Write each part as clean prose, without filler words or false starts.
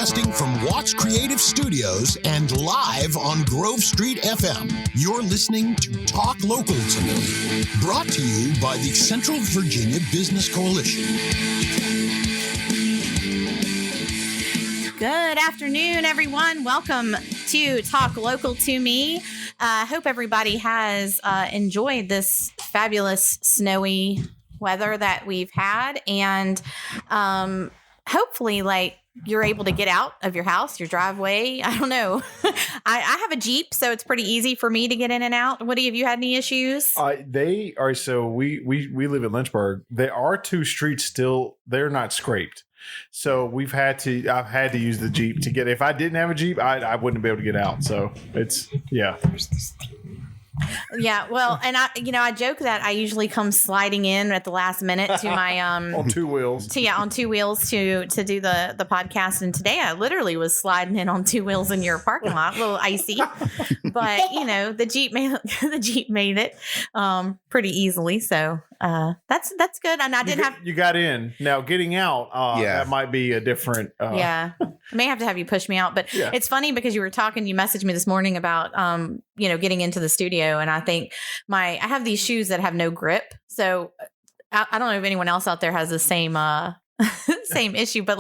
Broadcasting from Watts Creative Studios and live on Grove Street FM. You're listening to Talk Local to Me, brought to you by the Central Virginia Business Coalition. Good afternoon, everyone. Welcome to Talk Local to Me. Hope everybody has enjoyed this fabulous snowy weather that we've had, and hopefully, you're able to get out of your house, your driveway. I don't know. I have a Jeep, so it's pretty easy for me to get in and out. Woody, have you had any issues? They are. So we live in Lynchburg. There are two streets still. They're not scraped. So I've had to use the Jeep to get. If I didn't have a Jeep, I wouldn't be able to get out. So it's, yeah. Yeah, well, and I joke that I usually come sliding in at the last minute to my on two wheels. On two wheels to do the podcast. And today I literally was sliding in on two wheels in your parking lot, a little icy, but the Jeep made it pretty easily. So that's good. And you got in. Now getting out, that might be a different. I may have to have you push me out, but It's funny because you messaged me this morning about getting into the studio, and I think I have these shoes that have no grip. So I don't know if anyone else out there has the same same issue, but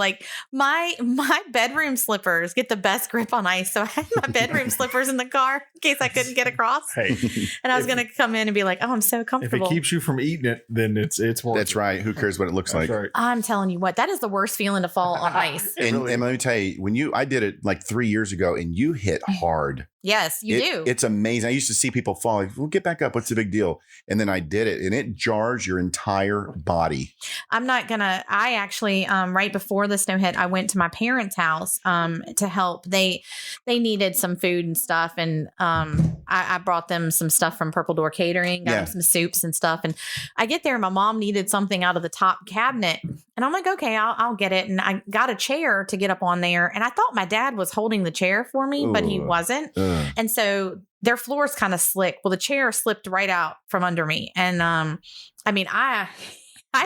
my bedroom slippers get the best grip on ice. So I had my bedroom slippers in the car in case I couldn't get across. Hey, and I was going to come in and be like, "Oh, I'm so comfortable." If it keeps you from eating it, then it's worth That's it. right. Who cares what it looks like? Right. I'm telling you what, that is the worst feeling to fall on ice. And let me tell you, I did it like 3 years ago, and you hit hard. Yes, you do. It's amazing. I used to see people fall. Like, well, get back up. What's the big deal? And then I did it, and it jars your entire body. I actually, right before the snow hit, I went to my parents' house to help. They needed some food and stuff. And I brought them some stuff from Purple Door Catering, got them some soups and stuff. And I get there, and my mom needed something out of the top cabinet. And I'm like, okay, I'll get it. And I got a chair to get up on there. And I thought my dad was holding the chair for me, but he wasn't. And so their floor is kind of slick. Well, the chair slipped right out from under me. And I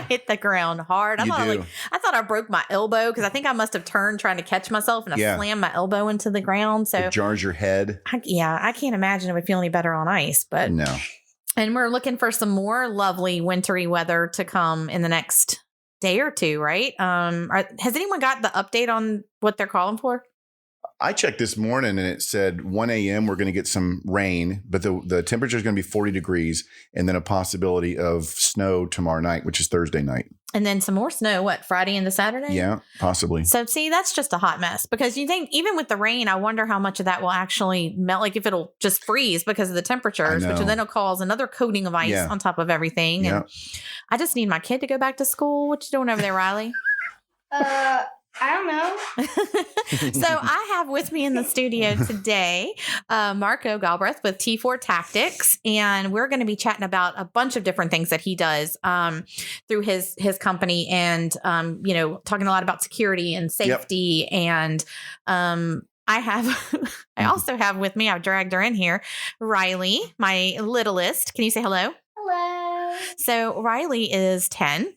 hit the ground hard. I thought I broke my elbow because I think I must have turned trying to catch myself, and I slammed my elbow into the ground. So it jars your head. I can't imagine it would feel any better on ice. But no. And we're looking for some more lovely wintry weather to come in the next day or two, right? Has anyone got the update on what they're calling for? I checked this morning and it said 1 a.m. we're going to get some rain, but the temperature is going to be 40 degrees and then a possibility of snow tomorrow night, which is Thursday night. And then some more snow, Friday into Saturday? Yeah, possibly. So see, that's just a hot mess because you think even with the rain, I wonder how much of that will actually melt, like if it'll just freeze because of the temperatures, which then will cause another coating of ice on top of everything. Yeah. And I just need my kid to go back to school. What you doing over there, Riley? I don't know. So I have with me in the studio today, Marco Galbraith with T4 Tactics, and we're going to be chatting about a bunch of different things that he does through his company, and talking a lot about security and safety. And I also have with me, I've dragged her in here, Riley, my littlest. Can you say hello? Hello. So Riley is 10.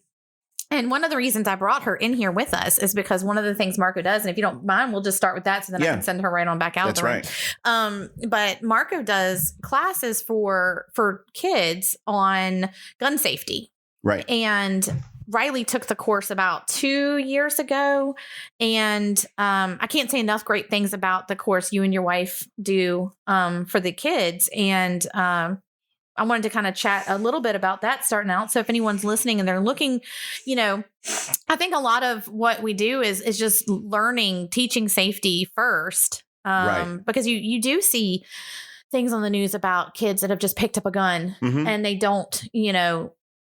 And one of the reasons I brought her in here with us is because one of the things Marco does, and if you don't mind, we'll just start with that so then I can send her right on back out. That's right. But Marco does classes for kids on gun safety. Right. And Riley took the course about 2 years ago. And I can't say enough great things about the course you and your wife do for the kids. And I wanted to kind of chat a little bit about that starting out. So if anyone's listening and they're looking, I think a lot of what we do is just teaching safety first. Because you do see things on the news about kids that have just picked up a gun and they don't,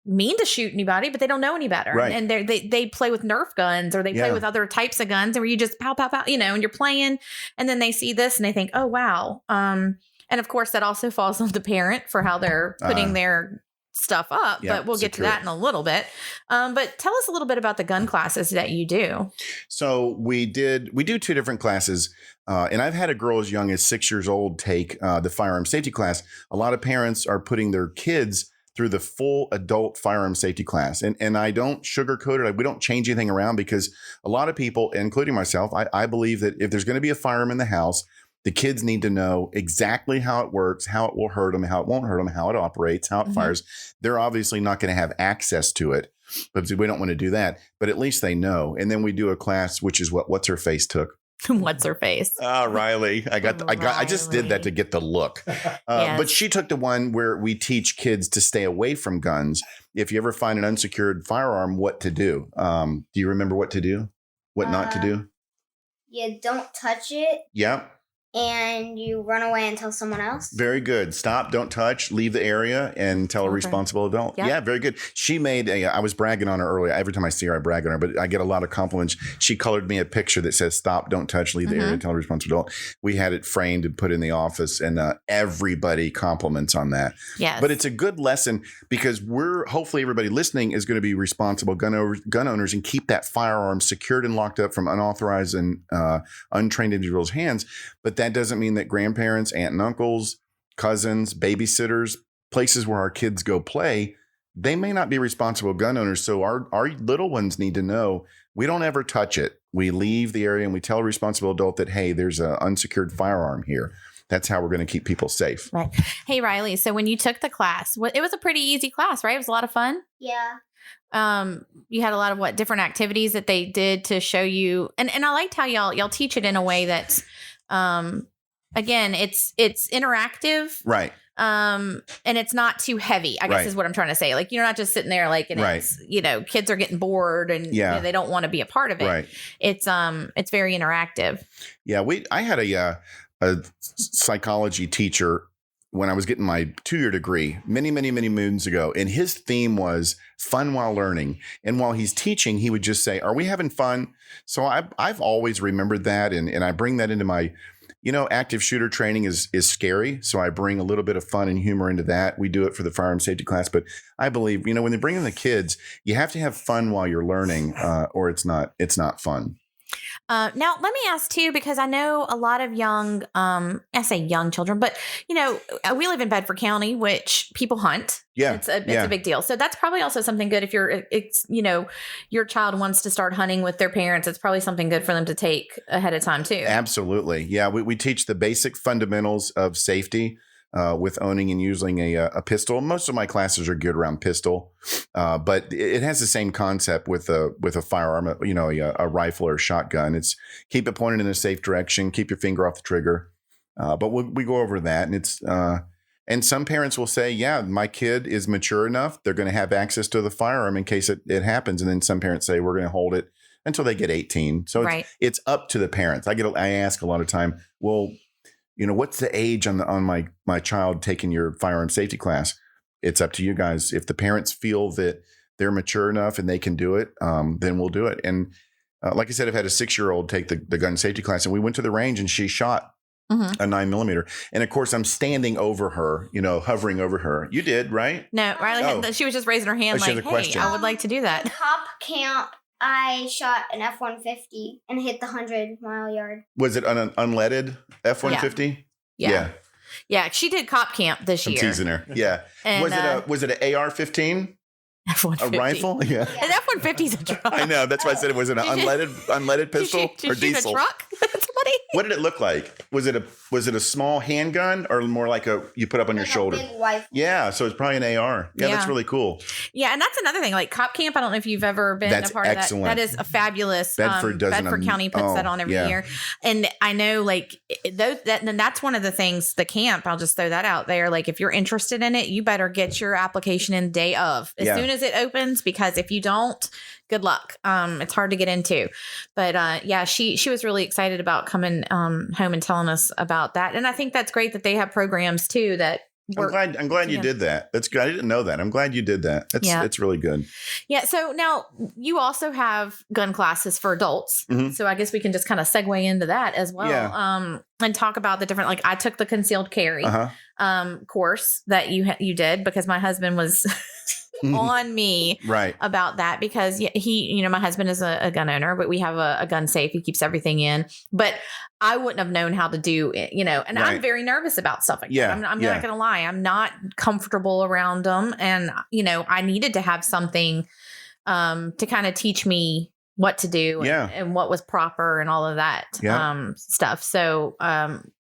mean to shoot anybody, but they don't know any better. Right. And they play with Nerf guns or they play with other types of guns where you just pow, pow, pow, and you're playing and then they see this and they think, oh, wow. And of course, that also falls on the parent for how they're putting their stuff up. But we'll get to that in a little bit. But tell us a little bit about the gun classes that you do. So we do two different classes. And I've had a girl as young as 6 years old take the firearm safety class. A lot of parents are putting their kids through the full adult firearm safety class. And I don't sugarcoat it. We don't change anything around because a lot of people, including myself, I believe that if there's going to be a firearm in the house, the kids need to know exactly how it works, how it will hurt them, how it won't hurt them, how it operates, how it fires. They're obviously not going to have access to it, but we don't want to do that. But at least they know. And then we do a class, which is What's Her Face took. What's her face? Riley. I just did that to get the look. Yes. But she took the one where we teach kids to stay away from guns. If you ever find an unsecured firearm, what to do. Do you remember what to do? What not to do? You don't touch it, Yeah. and you run away and tell someone else. Very good. Stop, don't touch, leave the area, and tell a Okay. responsible adult. Yep. Yeah, very good. She made I was bragging on her earlier. Every time I see her, I brag on her, but I get a lot of compliments. She colored me a picture that says, stop, don't touch, leave the area, tell a responsible adult. We had it framed and put in the office, and everybody compliments on that. Yes. But it's a good lesson because hopefully everybody listening is going to be responsible gun owners and keep that firearm secured and locked up from unauthorized and untrained individuals' hands. But that doesn't mean that grandparents, aunt and uncles, cousins, babysitters, places where our kids go play, they may not be responsible gun owners. So our little ones need to know we don't ever touch it. We leave the area and we tell a responsible adult that, hey, there's an unsecured firearm here. That's how we're going to keep people safe. Right. Hey, Riley. So when you took the class, it was a pretty easy class, right? It was a lot of fun. Yeah. You had a lot of different activities that they did to show you. And I liked how y'all teach it in a way that's, again, it's interactive. Right. And it's not too heavy, I guess Right. is what I'm trying to say. Like, you're not just sitting there and Right. it's, kids are getting bored and Yeah. they don't want to be a part of it. Right. It's very interactive. Yeah. I had a psychology teacher when I was getting my 2-year degree many, many, many moons ago. And his theme was fun while learning. And while he's teaching, he would just say, are we having fun? So I've always remembered that. And I bring that into my, active shooter training is scary. So I bring a little bit of fun and humor into that. We do it for the firearm safety class. But I believe, when they bring in the kids, you have to have fun while you're learning or it's not fun. Now, let me ask too, because I know a lot of young, I say young children, but we live in Bedford County, which people hunt. Yeah, it's a big deal. So that's probably also something good if your child wants to start hunting with their parents. It's probably something good for them to take ahead of time too. Absolutely, yeah. We teach the basic fundamentals of safety. With owning and using a pistol. Most of my classes are geared around pistol, but it has the same concept with a firearm, a rifle or a shotgun. It's keep it pointed in a safe direction, keep your finger off the trigger. But we go over that, and it's and some parents will say, yeah, my kid is mature enough; they're going to have access to the firearm in case it happens. And then some parents say we're going to hold it until they get 18. So it's up to the parents. I ask a lot of time, well, what's the age on my child taking your firearm safety class? It's up to you guys. If the parents feel that they're mature enough and they can do it, then we'll do it. And like I said, I've had a 6-year-old take the gun safety class, and we went to the range and she shot a 9mm. And of course, I'm standing over her, hovering over her. You did, right? No, Riley, she was just raising her hand she has like, a hey, question. I would like to do that. Cop camp, I shot an F-150 and hit the 100-mile yard. Was it an unleaded F-150? Yeah, she did cop camp this I'm year. teasing her. Yeah. And, was it an AR-15? A F-150. rifle? Yeah. An F-150's a truck. I know. That's why I said it was an unleaded pistol or Did she shoot diesel. a truck? Somebody? What did it look like? Was it a small handgun or more like you put up on your shoulder? A big rifle. Yeah, so it's probably an AR. Yeah, that's really cool. Yeah, and that's another thing. Like cop camp, I don't know if you've ever been That's a part excellent. of that. That is a fabulous. Bedford County puts that on every year, and I know and that's one of the things. The camp, I'll just throw that out there. Like if you're interested in it, you better get your application in day of as soon as it opens, because if you don't, good luck. It's hard to get into, but she was really excited about coming home and telling us about that, and I think that's great that they have programs too that. I'm glad you did that. That's good. I didn't know that. I'm glad you did that. That's really good. Yeah. So now you also have gun classes for adults. Mhm. So I guess we can just kind of segue into that as well. Yeah. And talk about the different, like I took the concealed carry course that you did because my husband was on me Right. about that because he, my husband is a gun owner, but we have a gun safe. He keeps everything in. But I wouldn't have known how to do it, and Right. I'm very nervous about stuff like Yeah, that. I'm yeah. not going to lie. I'm not comfortable around them. And, I needed to have something to kind of teach me what to do Yeah. and what was proper and all of that Yeah. stuff. So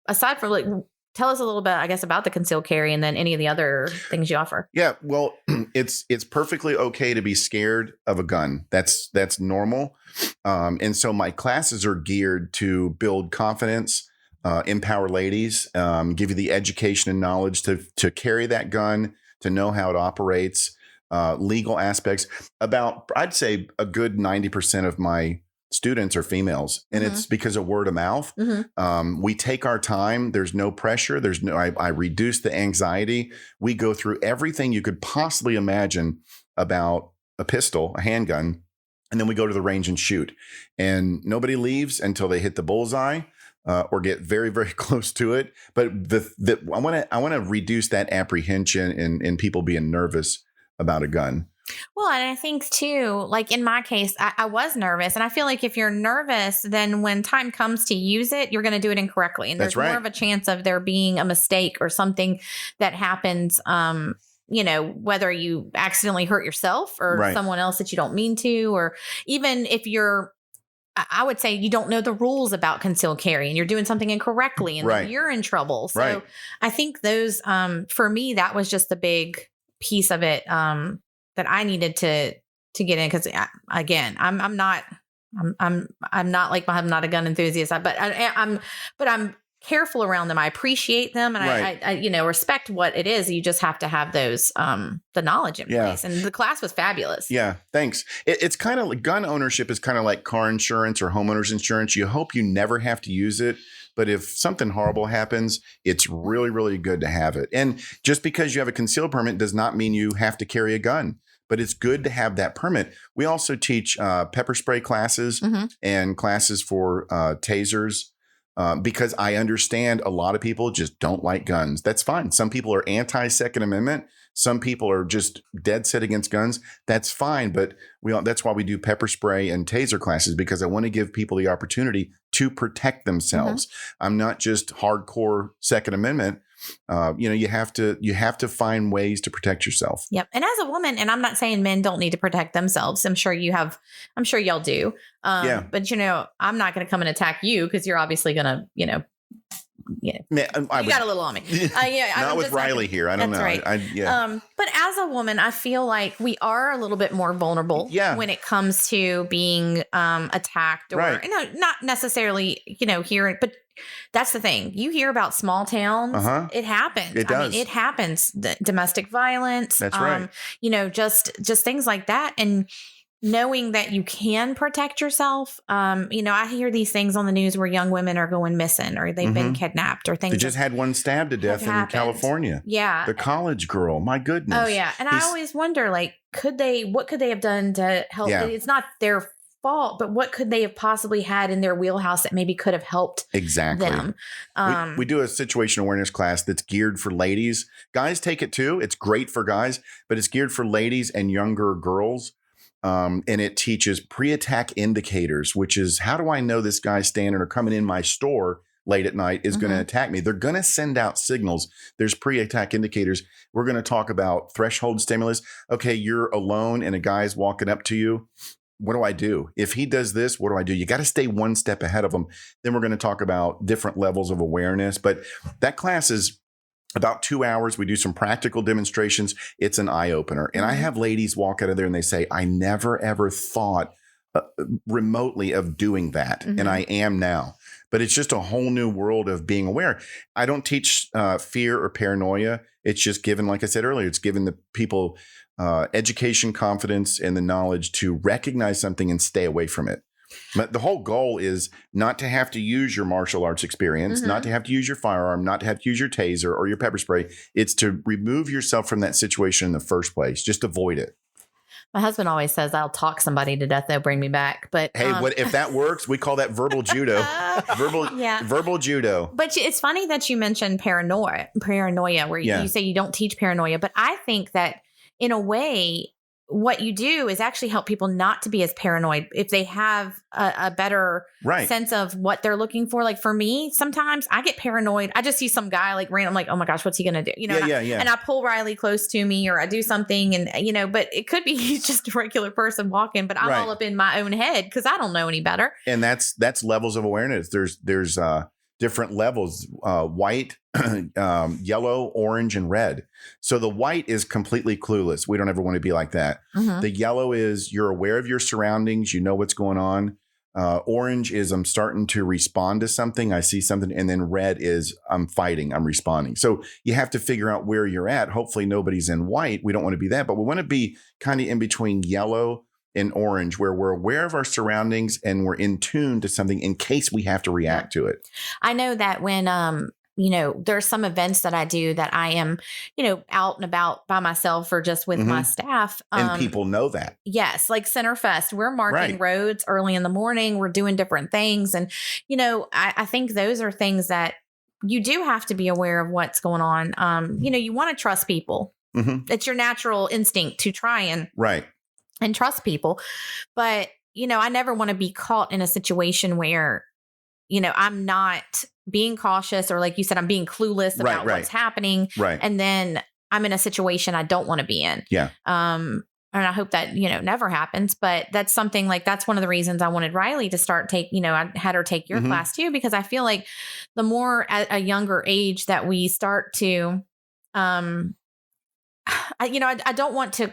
aside from tell us a little bit, I guess, about the concealed carry and then any of the other things you offer. Yeah, well, it's perfectly okay to be scared of a gun. That's normal. And so my classes are geared to build confidence, empower ladies, give you the education and knowledge to carry that gun, to know how it operates, legal aspects. About, I'd say, a good 90% of my students are females, and it's because of word of mouth. We take our time. There's no pressure. I reduce the anxiety. We go through everything you could possibly imagine about a pistol, a handgun, and then we go to the range and shoot. And nobody leaves until they hit the bullseye or get very, very close to it. But I want to reduce that apprehension and people being nervous about a gun. Well, and I think too, like in my case, I was nervous. And I feel like if you're nervous, then when time comes to use it, you're going to do it incorrectly. And That's there's right. more of a chance of there being a mistake or something that happens, whether you accidentally hurt yourself or Right. someone else that you don't mean to, or even if I would say you don't know the rules about concealed carry and you're doing something incorrectly and Right. then you're in trouble. So Right. I think those, for me, that was just the big piece of it that I needed to get in. Cause again, I'm not like I'm not a gun enthusiast, but I'm careful around them. I appreciate them and Right. I respect what it is. You just have to have those, the knowledge in Yeah. place. And the class was fabulous. Yeah, thanks. It's kind of like gun ownership is kind of like car insurance or homeowners insurance. You hope you never have to use it. But if something horrible happens, it's really, really good to have it. And just because you have a concealed permit does not mean you have to carry a gun. But it's good to have that permit. We also teach pepper spray classes and classes for tasers because I understand a lot of people just don't like guns. That's fine. Some people are anti-Second Amendment. Some people are just dead set against guns. That's fine. But that's why we do pepper spray and taser classes, because I want to give people the opportunity to protect themselves. I'm not just hardcore Second Amendment. You have to find ways to protect yourself. Yep. And as a woman, and I'm not saying men don't need to protect themselves. I'm sure y'all do. Yeah. But I'm not going to come and attack you because you're obviously going to, Man, you got a little on me. Not I'm with just not Riley gonna- here. I don't That's know. right. But as a woman, I feel like we are a little bit more vulnerable when it comes to being attacked or Right. not necessarily, here, but that's the thing. You hear about small towns. It happens. It does. It happens. Domestic violence. That's right. Just things like that. And knowing that you can protect yourself. I hear these things on the news where young women are going missing or they've been kidnapped or things. They just had one stabbed to death in happened. California. Yeah. The college girl. My goodness. Oh yeah. And I always wonder, what could they have done to help? Yeah. It's not their fault, but what could they have possibly had in their wheelhouse that maybe could have helped Exactly. them? We do a situation awareness class that's geared for ladies. Guys take it too. It's great for guys, but it's geared for ladies and younger girls. And it teaches pre-attack indicators, which is, how do I know this guy standing or coming in my store late at night is going to attack me? They're going to send out signals. There's pre-attack indicators. We're going to talk about threshold stimulus. Okay, you're alone and a guy's walking up to you. What do I do? If he does this, what do I do? You got to stay one step ahead of him. Then we're going to talk about different levels of awareness. But that class is about 2 hours. We do some practical demonstrations. It's an eye opener. And I have ladies walk out of there and they say, I never, ever thought remotely of doing that. And I am now. But it's just a whole new world of being aware. I don't teach fear or paranoia. It's just given, like I said earlier, it's given the people education, confidence, and the knowledge to recognize something and stay away from it. But the whole goal is not to have to use your martial arts experience, not to have to use your firearm, not to have to use your taser or your pepper spray. It's to remove yourself from that situation in the first place. Just avoid it. My husband always says, I'll talk somebody to death. They'll bring me back. But Hey, what if that works? We call that verbal judo. Verbal judo. But it's funny that you mentioned paranoia where you say you don't teach paranoia. But I think that in a way, what you do is actually help people not to be as paranoid if they have a better Right. sense of what they're looking for. Like for me, sometimes I get paranoid. I just see some guy like random, like, oh my gosh, what's he going to do? You know, Yeah. and I pull Riley close to me or I do something and, you know, but it could be he's just a regular person walking, but I'm Right. all up in my own head because I don't know any better. And that's levels of awareness. There's different levels, white, yellow, orange, and red. So the white is completely clueless. We don't ever want to be like that. Mhm. The yellow is you're aware of your surroundings. You know what's going on. Orange is I'm starting to respond to something. I see something. And then red is I'm fighting. I'm responding. So you have to figure out where you're at. Hopefully nobody's in white. We don't want to be that, but we want to be kind of in between yellow and orange, where we're aware of our surroundings and we're in tune to something in case we have to react to it. I know that when, you know, there's some events that I do that I am, you know, out and about by myself or just with my staff. And people know that. Yes, like Centerfest, we're marking Right. roads early in the morning. We're doing different things. And, you know, I think those are things that you do have to be aware of what's going on. You know, you want to trust people. Mhm. It's your natural instinct to try Right. and trust people. But, you know, I never want to be caught in a situation where, you know, I'm not being cautious or like you said, I'm being clueless about Right. what's happening. Right. And then I'm in a situation I don't want to be in. Yeah. And I hope that, you know, never happens. But that's something like that's one of the reasons I wanted Riley to start you know, I had her take your Mhm. class too, because I feel like the more at a younger age that we start to, you know, I don't want to,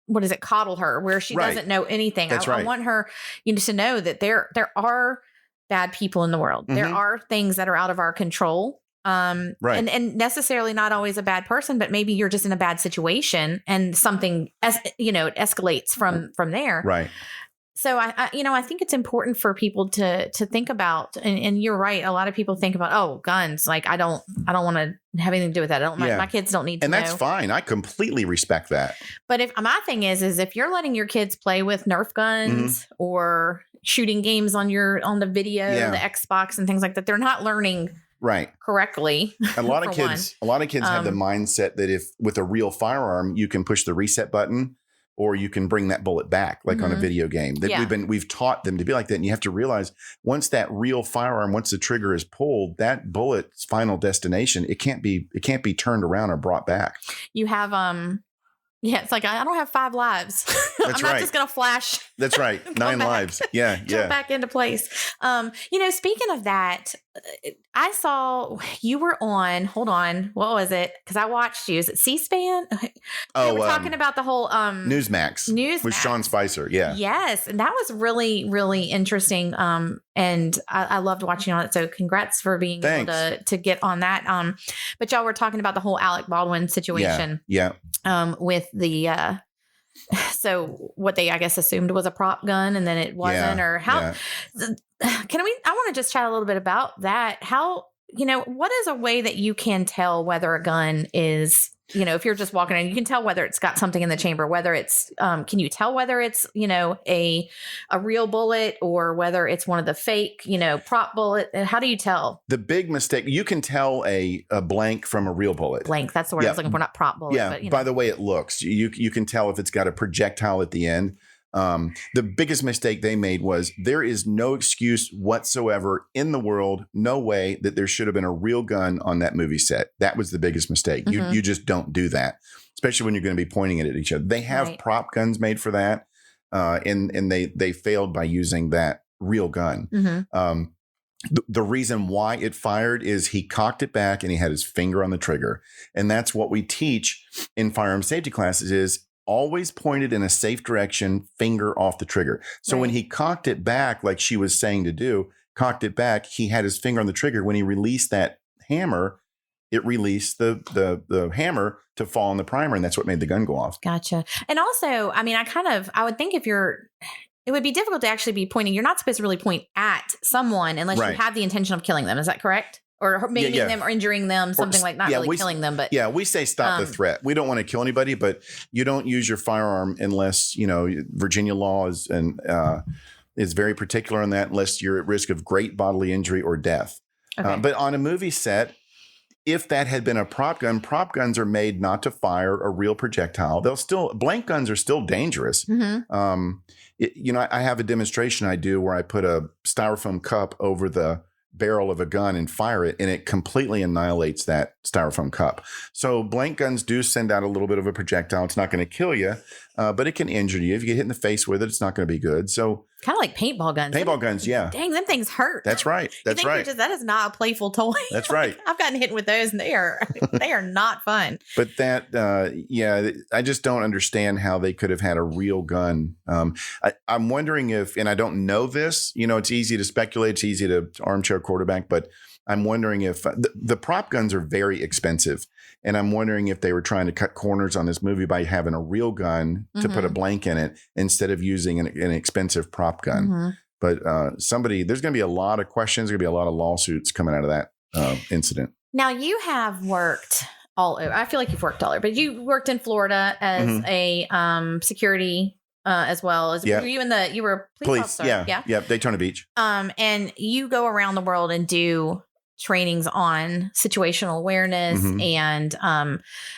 what is it, coddle her where she Right. doesn't know anything. That's I right. want her, you know, to know that there are bad people in the world. There Mhm. are things that are out of our control. Right. And necessarily not always a bad person, but maybe you're just in a bad situation and something, you know, it escalates from there. Right. So I you know, I think it's important for people to think about, and you're right. A lot of people think about, oh, guns. Like I don't want to have anything to do with that. Yeah. My kids don't need to And that's know. fine. I completely respect that. But if my thing is if you're letting your kids play with Nerf guns or shooting games on the video, Yeah. the Xbox and things like that, they're not learning Right. correctly. A lot of for one. kids have the mindset that if with a real firearm, you can push the reset button or you can bring that bullet back, like on a Mhm. video game. That Yeah. we've taught them to be like that. And you have to realize once that real firearm, once the trigger is pulled, that bullet's final destination, it can't be turned around or brought back. You have yeah, it's like I don't have 5 lives. I'm not right. just gonna flash. That's right. Come 9 back. lives. Yeah. Jump Yeah. back into place. You know, speaking of that, I saw you were on. Hold on, what was it? Because I watched you. Is it C-SPAN? Oh, we're talking about the whole Newsmax. Newsmax With Sean Spicer. Yeah. Yes, and that was really, really interesting. And I loved watching on it. So congrats for being Thanks. able to get on that. But y'all were talking about the whole Alec Baldwin situation. Yeah. With the so what they I guess assumed was a prop gun and then it wasn't, or how Yeah. I want to just chat a little bit about that. How, you know, what is a way that you can tell whether a gun is, you know, if you're just walking in, you can tell whether it's got something in the chamber, whether it's, can you tell whether it's, you know, a real bullet or whether it's one of the fake, you know, prop bullet? How do you tell? The big mistake, you can tell a blank from a real bullet. Blank. That's the word I Yeah. was looking for, not prop bullet. Yeah. But, you know. By the way it looks, you can tell if it's got a projectile at the end. The biggest mistake they made was there is no excuse whatsoever in the world, no way that there should have been a real gun on that movie set. That was the biggest mistake. Mhm. You just don't do that, especially when you're going to be pointing it at each other. They have Right. prop guns made for that, and they failed by using that real gun. Mhm. The reason why it fired is he cocked it back and he had his finger on the trigger. And that's what we teach in firearm safety classes is always pointed in a safe direction, finger off the trigger. So when Right. he cocked it back, like she was saying to do, cocked it back, he had his finger on the trigger. When he released that hammer, it released the hammer to fall on the primer. And that's what made the gun go off. Gotcha. And also, I mean, I would think it would be difficult to actually be pointing. You're not supposed to really point at someone unless Right. you have the intention of killing them. Is that correct? Or maiming yeah. them or injuring them, something like not yeah, really we- killing them, but Yeah, we say stop the threat. We don't want to kill anybody, but you don't use your firearm unless, you know, Virginia law is very particular on that, unless you're at risk of great bodily injury or death. okay. But on a movie set, if that had been a prop guns are made not to fire a real projectile. Blank guns are still dangerous. I have a demonstration I do where I put a styrofoam cup over the barrel of a gun and fire it, and it completely annihilates that styrofoam cup. So blank guns do send out a little bit of a projectile. It's not going to kill you, but it can injure you. If you get hit in the face with it, it's not going to be good. So kind of like paintball guns. Paintball guns, yeah. Dang, them things hurt. That's right. That's right. That is not a playful toy. That's right. I've gotten hit with those, and they are not fun. But I just don't understand how they could have had a real gun. I'm wondering if, and I don't know this, it's easy to speculate, it's easy to armchair quarterback, but I'm wondering if the prop guns are very expensive. And I'm wondering if they were trying to cut corners on this movie by having a real gun to put a blank in it instead of using an expensive prop gun. But there's going to be a lot of questions, there's going to be a lot of lawsuits coming out of that incident. Now, you have worked all over. I feel like you've worked all over, but you worked in Florida as a security as well. Were you were a police officer? Yeah. Daytona Beach. And you go around the world and do trainings on situational awareness, and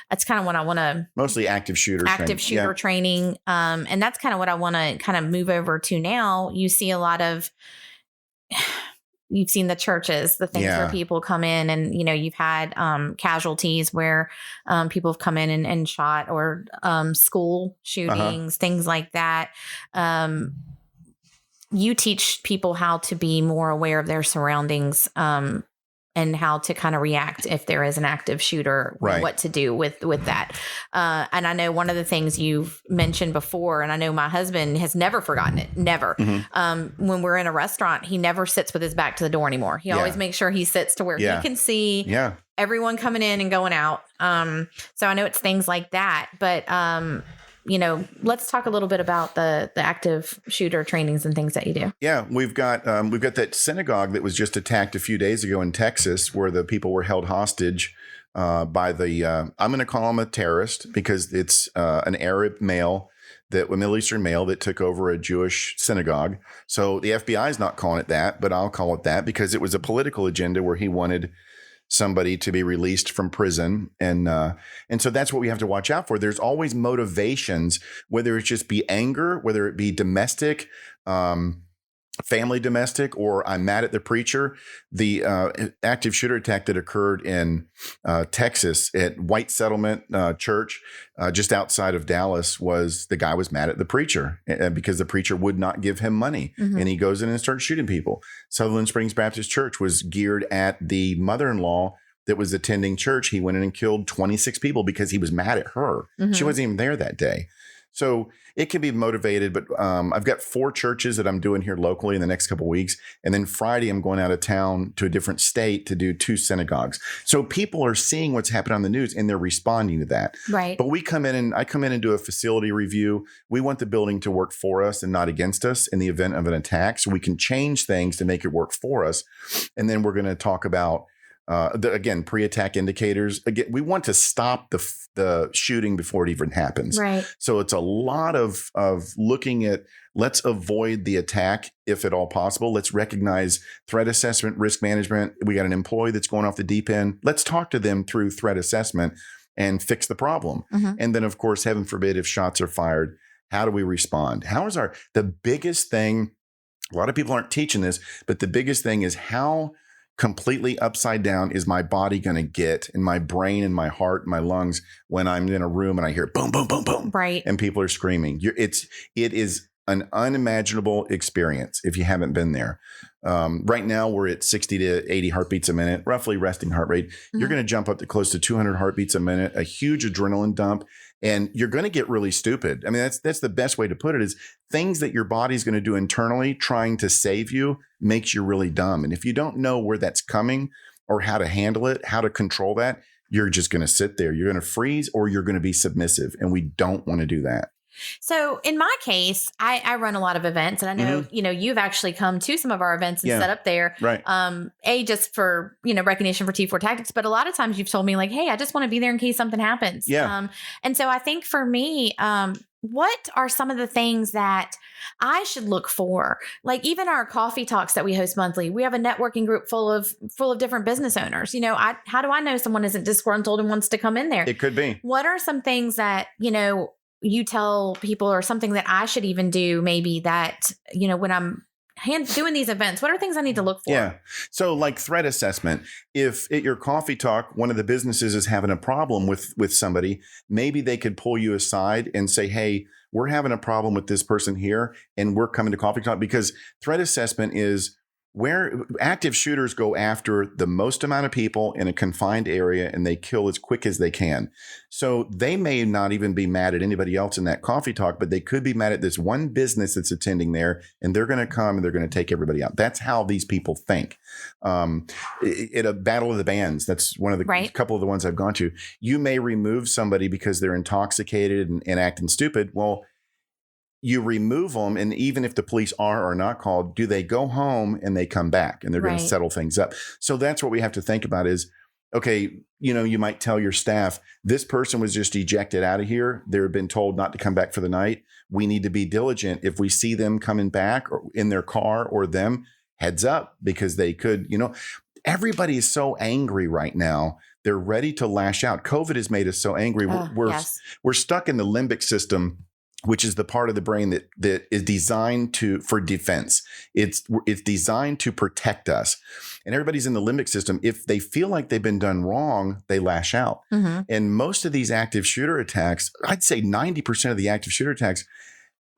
that's kind of what I want to mostly active shooter training. And that's kind of what I want to kind of move over to now. You see a lot of, you've seen the churches, the things where people come in and, you've had casualties where people have come in and shot, or school shootings, things like that. You teach people how to be more aware of their surroundings, and how to kind of react if there is an active shooter, what to do with that. And I know one of the things you've mentioned before, and I know my husband has never forgotten it, never. When we're in a restaurant, he never sits with his back to the door anymore. He always makes sure he sits to where he can see everyone coming in and going out. So I know it's things like that, but let's talk a little bit about the active shooter trainings and things that you do. Yeah, we've got that synagogue that was just attacked a few days ago in Texas, where the people were held hostage by I'm going to call him a terrorist because it's an Arab male, a Middle Eastern male that took over a Jewish synagogue. So the FBI is not calling it that, but I'll call it that because it was a political agenda where he wanted somebody to be released from prison. And so that's what we have to watch out for. There's always motivations, whether it's just be anger, whether it be domestic, family domestic, or I'm mad at the preacher. The active shooter attack that occurred in Texas at White Settlement Church, just outside of Dallas, the guy was mad at the preacher because the preacher would not give him money. And he goes in and starts shooting people. Sutherland Springs Baptist Church was geared at the mother-in-law that was attending church. He went in and killed 26 people because he was mad at her. She wasn't even there that day. So it can be motivated, but I've got 4 churches that I'm doing here locally in the next couple of weeks. And then Friday, I'm going out of town to a different state to do 2 synagogues. So people are seeing what's happening on the news and they're responding to that. Right. But I come in and do a facility review. We want the building to work for us and not against us in the event of an attack. So we can change things to make it work for us. And then we're going to talk about pre-attack indicators. Again, we want to stop the shooting before it even happens. Right. So it's a lot of looking at, let's avoid the attack if at all possible. Let's recognize threat assessment, risk management. We got an employee that's going off the deep end. Let's talk to them through threat assessment and fix the problem. And then, of course, heaven forbid, if shots are fired, how do we respond? The biggest thing, a lot of people aren't teaching this, but the biggest thing is how completely upside down is my body going to get, in my brain and my heart and my lungs, when I'm in a room and I hear boom, boom, boom, boom. Right. And people are screaming. It is an unimaginable experience if you haven't been there. Right now, we're at 60 to 80 heartbeats a minute, roughly resting heart rate. You're going to jump up to close to 200 heartbeats a minute, a huge adrenaline dump, and you're going to get really stupid. I mean, that's the best way to put it, is things that your body's going to do internally trying to save you makes you really dumb. And if you don't know where that's coming or how to handle it, how to control that, you're just going to sit there. You're going to freeze or you're going to be submissive. And we don't want to do that. So in my case, I run a lot of events, and I know, you've actually come to some of our events and set up there. Right. Just for, recognition for T4 Tactics. But a lot of times you've told me like, hey, I just want to be there in case something happens. Yeah. And so I think for me, what are some of the things that I should look for? Like even our coffee talks that we host monthly, we have a networking group full of different business owners. You know, how do I know someone isn't disgruntled and wants to come in there? It could be. What are some things that, you know, you tell people, or something that I should even do maybe that, you know, when I'm doing these events, what are things I need to look for? Yeah. So like threat assessment, if at your coffee talk, one of the businesses is having a problem with somebody, maybe they could pull you aside and say, hey, we're having a problem with this person here and we're coming to coffee talk, because threat assessment is where active shooters go after the most amount of people in a confined area and they kill as quick as they can. So they may not even be mad at anybody else in that coffee talk, but they could be mad at this one business that's attending there, and they're going to come and they're going to take everybody out. That's how these people think. At a battle of the bands, that's one of the couple of the ones I've gone to. You may remove somebody because they're intoxicated and acting stupid. Well, you remove them, and even if the police are or not called, do they go home and they come back and they're going to settle things up? So that's what we have to think about is, okay, you know, you might tell your staff, this person was just ejected out of here. They've been told not to come back for the night. We need to be diligent. If we see them coming back or in their car or them, heads up, because they could, you know, everybody is so angry right now. They're ready to lash out. COVID has made us so angry. We're stuck in the limbic system, which is the part of the brain that is designed for defense. It's designed to protect us. And everybody's in the limbic system. If they feel like they've been done wrong, they lash out. Mm-hmm. And most of these active shooter attacks, I'd say 90% of the active shooter attacks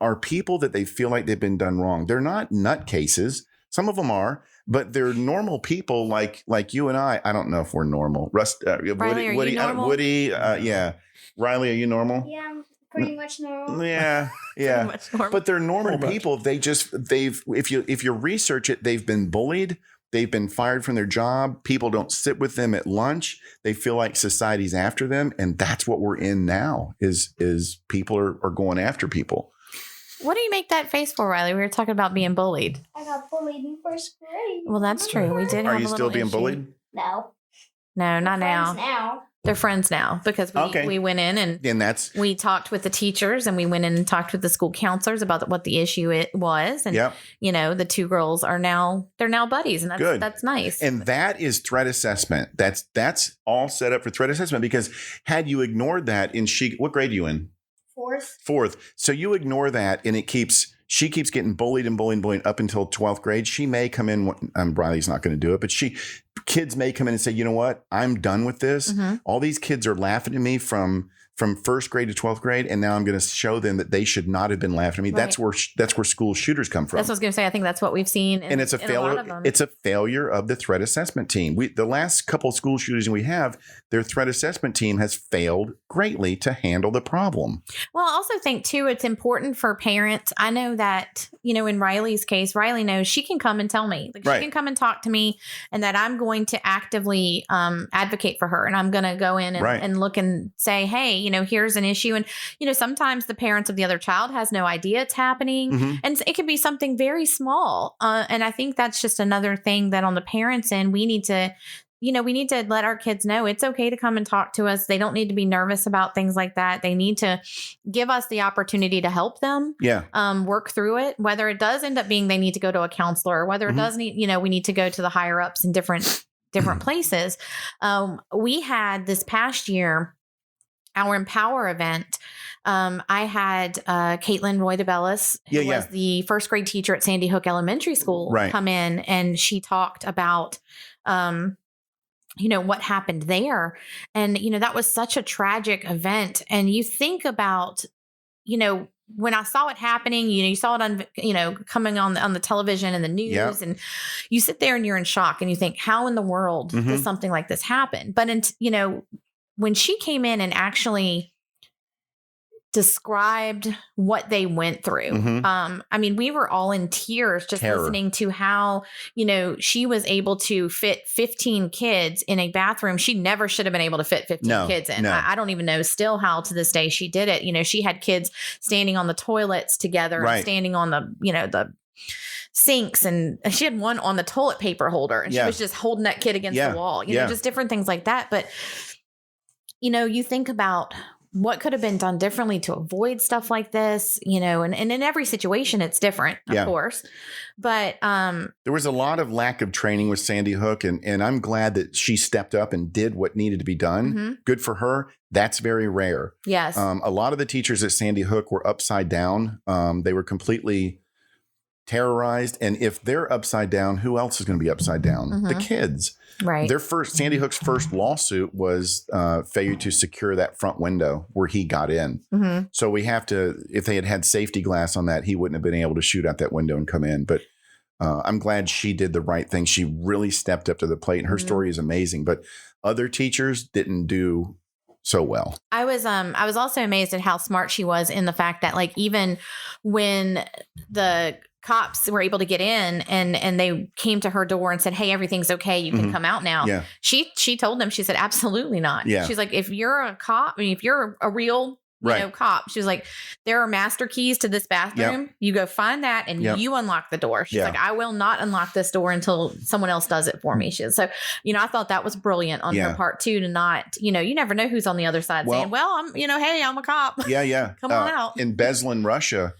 are people that they feel like they've been done wrong. They're not nutcases. Some of them are, but they're normal people like you and I. I don't know if we're normal. Riley, Woody, yeah. Riley, are you normal? Yeah. Pretty much normal. Yeah. Much normal. But they're normal people. If you research it, they've been bullied. They've been fired from their job. People don't sit with them at lunch. They feel like society's after them. And that's what we're in now is people are going after people. What do you make that face for, Riley? We were talking about being bullied. I got bullied in first grade. Well, that's true. We did. Are you still being bullied? No. No, not now. Now. They're friends now because we went in and we talked with the teachers, and we went in and talked with the school counselors about what the issue was. And, you know, the two girls they're now buddies, and that's nice. And that is threat assessment. That's all set up for threat assessment, because had you ignored that what grade are you in? Fourth. So you ignore that, and she keeps getting bullied and bullied up until 12th grade. She may come in, Riley's not going to do it, but kids may come in and say, you know what, I'm done with this. Mm-hmm. All these kids are laughing at me from first grade to 12th grade. And now I'm going to show them that they should not have been laughing at me. Right. That's where school shooters come from. That's what I was going to say. I think that's what we've seen. And it's a failure. It's a failure of the threat assessment team. The last couple of school shooters we have, their threat assessment team has failed greatly to handle the problem. Well, I also think too, it's important for parents. I know that, you know, in Riley's case, Riley knows she can come and tell me, she can come and talk to me, and that I'm going to actively advocate for her. And I'm going to go in and look and say, hey, you know, here's an issue. And, you know, sometimes the parents of the other child has no idea it's happening. Mm-hmm. And it could be something very small. And I think that's just another thing that on the parents' end, we need to let our kids know it's okay to come and talk to us. They don't need to be nervous about things like that. They need to give us the opportunity to help them work through it, whether it does end up being they need to go to a counselor, or whether it does need, you know, we need to go to the higher ups in different places. We had this past year, our Empower event. I had Caitlin Roy DeBellis, who was the first grade teacher at Sandy Hook Elementary School, come in, and she talked about, you know, what happened there. And, you know, that was such a tragic event. And you think about, you know, when I saw it happening, you know, you saw it on, you know, coming on the television and the news, and you sit there and you're in shock and you think, how in the world does something like this happen? But, you know, when she came in and actually described what they went through, I mean, we were all in tears just listening to how, you know, she was able to fit 15 kids in a bathroom she never should have been able to fit 15 kids in. I don't even know still how to this day she did it. You know, she had kids standing on the toilets together, and standing on the, you know, the sinks, and she had one on the toilet paper holder, and she was just holding that kid against the wall, you know, just different things like that. But, you know, you think about what could have been done differently to avoid stuff like this, and in every situation it's different, of course. But there was a lot of lack of training with Sandy Hook, and I'm glad that she stepped up and did what needed to be done. Good for her. That's very rare. Yes. A lot of the teachers at Sandy Hook were upside down. They were completely terrorized. And if they're upside down, who else is going to be upside down? The kids. Right. Sandy Hook's first lawsuit was failure to secure that front window where he got in. So we have to, if they had had safety glass on that, he wouldn't have been able to shoot out that window and come in. But I'm glad she did the right thing. She really stepped up to the plate, and her story is amazing. But other teachers didn't do so well. I was also amazed at how smart she was in the fact that, like, even when the cops were able to get in and they came to her door and said, "Hey, everything's okay. You can come out now." Yeah. She told them, she said, "Absolutely not." Yeah. She's like, if you're a cop, if you're a real cop, she was like, there are master keys to this bathroom. Yep. You go find that and you unlock the door. She's like, I will not unlock this door until someone else does it for me. So, I thought that was brilliant on her part too, to not, you never know who's on the other side saying, well, I'm, hey, I'm a cop. Yeah. Come on out. In Beslan, Russia,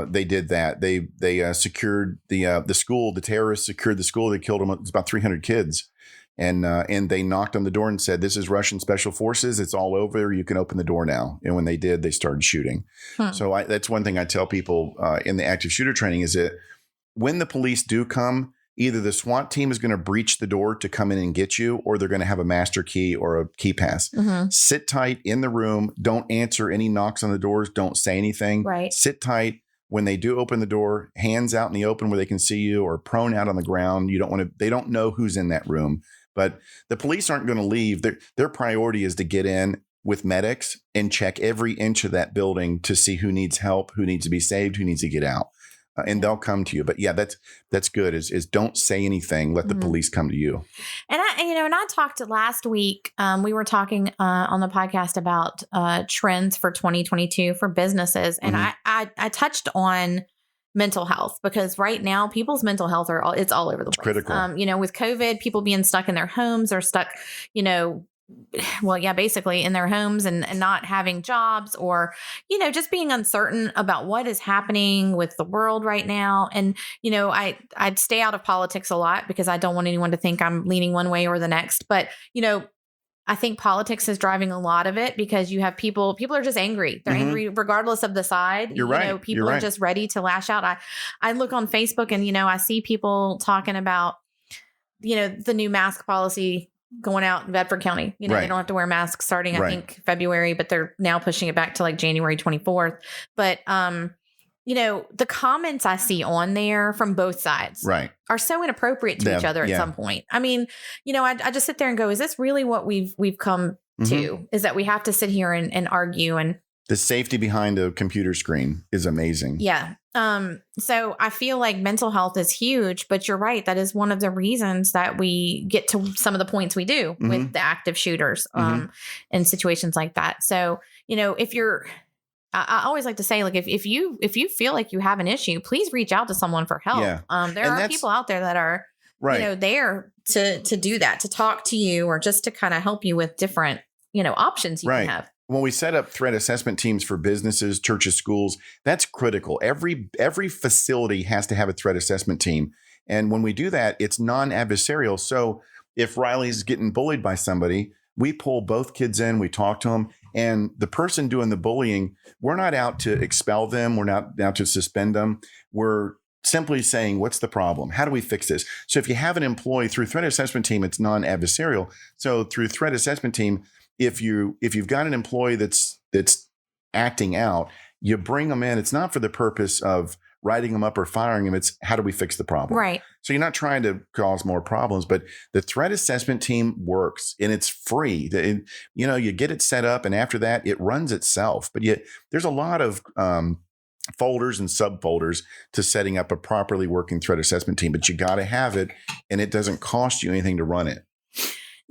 they did that. They secured the school. The terrorists secured the school. They killed them. It was about 300 kids. And they knocked on the door and said, "This is Russian special forces. It's all over. You can open the door now." And when they did, they started shooting. So that's one thing I tell people in the active shooter training is that when the police do come, either the SWAT team is going to breach the door to come in and get you, or they're going to have a master key or a key pass. Sit tight in the room. Don't answer any knocks on the doors. Don't say anything. Right. Sit tight. When they do open the door, hands out in the open where they can see you, or prone out on the ground. They don't know who's in that room. But the police aren't going to leave. Their priority is to get in with medics and check every inch of that building to see who needs help, who needs to be saved, who needs to get out. And they'll come to you. But yeah, that's good is don't say anything. Let the police come to you. And I talked last week, we were talking on the podcast about trends for 2022 for businesses. And I touched on mental health, because right now people's mental health it's all over the place. Critical. With COVID, people being stuck in their homes or stuck, basically in their homes and not having jobs, or, just being uncertain about what is happening with the world right now. And, I'd stay out of politics a lot because I don't want anyone to think I'm leaning one way or the next. But, I think politics is driving a lot of it, because you have people are just angry. They're angry regardless of the side. You're right. People are just ready to lash out. I look on Facebook and, I see people talking about, the new mask policy going out in Bedford County. They don't have to wear masks starting, I think, February, but they're now pushing it back to like January 24th. But, the comments I see on there from both sides are so inappropriate to each other at some point. I mean, I just sit there and go, is this really what we've come to? Is that we have to sit here and argue? And the safety behind a computer screen is amazing. Yeah. So I feel like mental health is huge, but you're right. That is one of the reasons that we get to some of the points we do with the active shooters in situations like that. So, if you're, I always like to say, like, if you feel like you have an issue, please reach out to someone for help. Yeah. There are people out there that are, there to do that, to talk to you, or just to kind of help you with different, options you can have. When we set up threat assessment teams for businesses, churches, schools, that's critical. Every facility has to have a threat assessment team. And when we do that, it's non-adversarial. So if Riley's getting bullied by somebody, we pull both kids in, we talk to them, and the person doing the bullying, we're not out to expel them. We're not out to suspend them. We're simply saying, what's the problem? How do we fix this? So if you have an employee through threat assessment team, it's non-adversarial. So through threat assessment team, if you've got an employee that's acting out, you bring them in. It's not for the purpose of writing them up or firing them. It's how do we fix the problem? Right. So you're not trying to cause more problems, but the threat assessment team works and it's free. You get it set up, and after that, it runs itself. But yet there's a lot of folders and subfolders to setting up a properly working threat assessment team, but you got to have it, and it doesn't cost you anything to run it.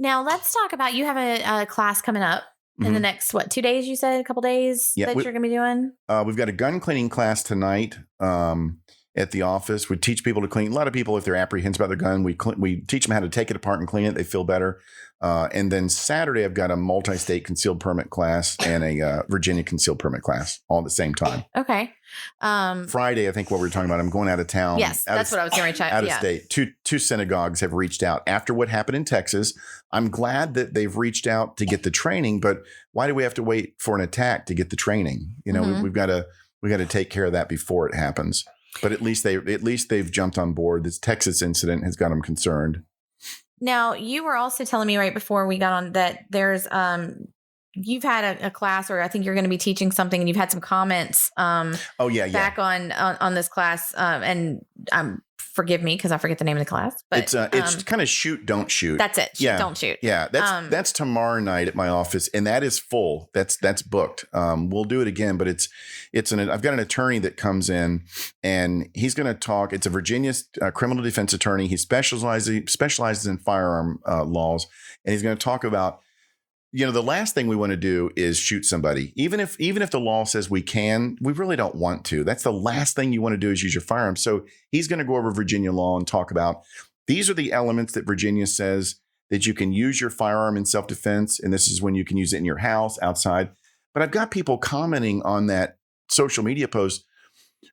Now let's talk about, you have a class coming up in the next, 2 days, you said, a couple days that you're going to be doing? We've got a gun cleaning class tonight. And at the office. We teach people to clean. A lot of people, if they're apprehensive about their gun, we teach them how to take it apart and clean it. They feel better. And then Saturday, I've got a multi-state concealed permit class and a Virginia concealed permit class all at the same time. Okay. Friday, I think what we were talking about, I'm going out of town. Yes, that's what I was going to check. Out of state. Two synagogues have reached out after what happened in Texas. I'm glad that they've reached out to get the training, but why do we have to wait for an attack to get the training? You know, we've got to take care of that before it happens. But at least they've jumped on board. This Texas incident has got them concerned. Now, you were also telling me right before we got on that there's you've had a class, or I think you're going to be teaching something, and you've had some comments back on this class, and forgive me because I forget the name of the class, but it's kind of shoot, don't shoot. That's it. Shoot, don't shoot. Yeah. That's tomorrow night at my office, and that is full. That's booked. We'll do it again, but I've got an attorney that comes in, and he's going to talk. It's a Virginia criminal defense attorney. He specializes in firearm laws, and he's going to talk about, the last thing we want to do is shoot somebody. Even if the law says we can, we really don't want to. That's the last thing you want to do is use your firearm. So he's going to go over Virginia law and talk about, these are the elements that Virginia says that you can use your firearm in self-defense. And this is when you can use it in your house, outside. But I've got people commenting on that social media post,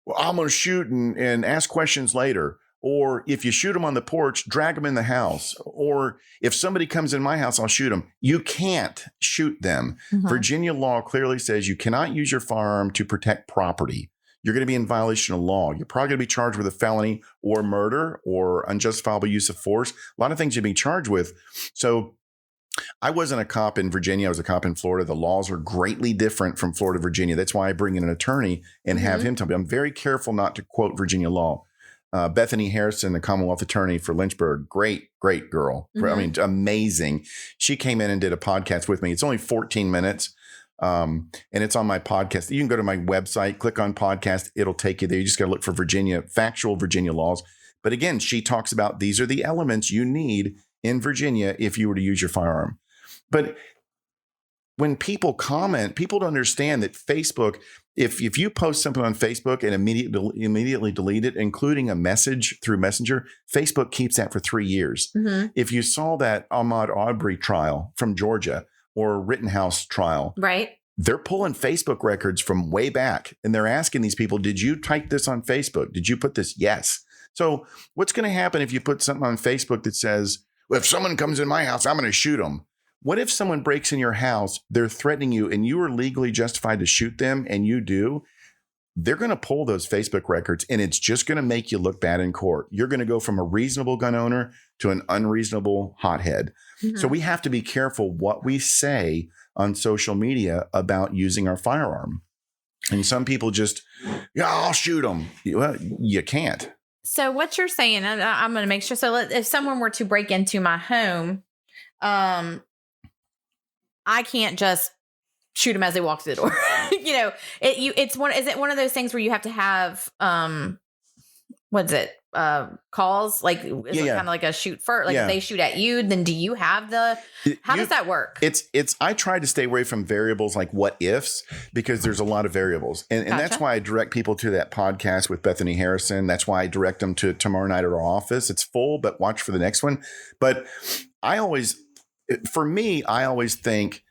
well, I'm going to shoot and ask questions later. Or if you shoot them on the porch, drag them in the house. Or if somebody comes in my house, I'll shoot them. You can't shoot them. Virginia law clearly says you cannot use your firearm to protect property. You're going to be in violation of law. You're probably going to be charged with a felony or murder or unjustifiable use of force. A lot of things you'd be charged with. So I wasn't a cop in Virginia. I was a cop in Florida. The laws are greatly different from Florida to Virginia. That's why I bring in an attorney and have him tell me. I'm very careful not to quote Virginia law. Bethany Harrison, the Commonwealth attorney for Lynchburg, great girl. I mean, amazing. She came in and did a podcast with me. It's only 14 minutes. And it's on my podcast. You can go to my website, click on podcast. It'll take you there. You just got to look for factual Virginia laws. But again, she talks about these are the elements you need in Virginia if you were to use your firearm. But when people comment, people don't understand that Facebook, if you post something on Facebook and immediately delete it, including a message through Messenger, Facebook keeps that for 3 years. If you saw that Ahmaud Arbery trial from Georgia or Rittenhouse trial, right? They're pulling Facebook records from way back, and they're asking these people, did you type this on Facebook? Did you put this? Yes. So what's going to happen if you put something on Facebook that says, well, if someone comes in my house, I'm going to shoot them? What if someone breaks in your house, they're threatening you, and you are legally justified to shoot them, and you do? They're going to pull those Facebook records, and it's just going to make you look bad in court. You're going to go from a reasonable gun owner to an unreasonable hothead. So we have to be careful what we say on social media about using our firearm. And some people just, I'll shoot them. Well, you can't. So what you're saying, and I'm going to make sure. So if someone were to break into my home, I can't just shoot them as they walk through the door. Is it one of those things where you have to have, calls? Like, is it kind of like a shoot first? Like if they shoot at you, then do you have how does that work? I try to stay away from variables like what ifs, because there's a lot of variables. And that's why I direct people to that podcast with Bethany Harrison. That's why I direct them to tomorrow night at our office. It's full, but watch for the next one. But I always think,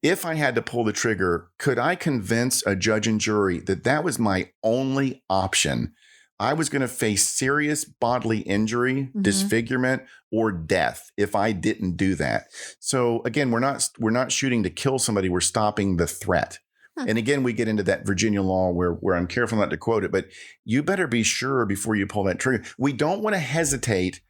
if I had to pull the trigger, could I convince a judge and jury that was my only option? I was going to face serious bodily injury, disfigurement, or death if I didn't do that. So again, we're not shooting to kill somebody. We're stopping the threat. And again, we get into that Virginia law where I'm careful not to quote it, but you better be sure before you pull that trigger. We don't want to hesitate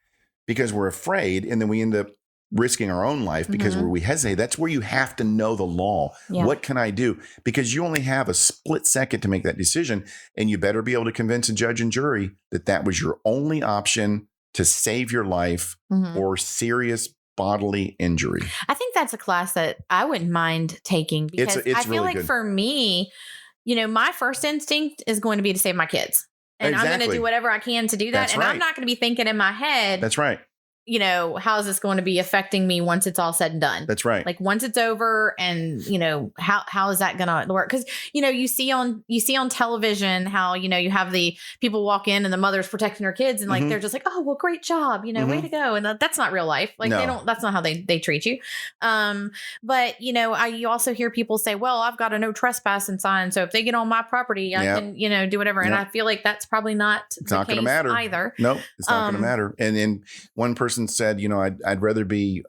because we're afraid, and then we end up risking our own life because where we hesitate. That's where you have to know the law. Yeah. What can I do? Because you only have a split second to make that decision, and you better be able to convince a judge and jury that was your only option to save your life or serious bodily injury. I think that's a class that I wouldn't mind taking, because it's I feel really like good. For me, my first instinct is going to be to save my kids. And I'm going to do whatever I can to do that. That's right. I'm not going to be thinking in my head. That's right. how is this going to be affecting me once it's all said and done? That's right. Like once it's over, and how is that going to work? Because you see on television how you have the people walk in and the mother's protecting her kids, and like they're just like, oh well, great job, way to go, and that's not real life. Like that's not how they treat you. But you also hear people say, well, I've got a no trespassing sign, so if they get on my property, I can do whatever. And I feel like that's probably not it's not going to matter either. Nope, it's not going to matter. And then one person said, I'd rather be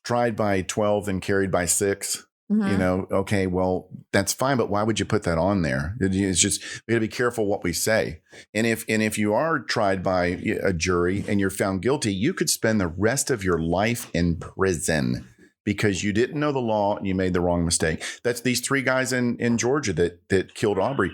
tried by 12 than carried by 6. Okay, well, that's fine, but why would you put that on there? It's just, we got to be careful what we say. And if you are tried by a jury and you're found guilty, you could spend the rest of your life in prison because you didn't know the law and you made the wrong mistake. That's these 3 guys in Georgia that killed Aubrey.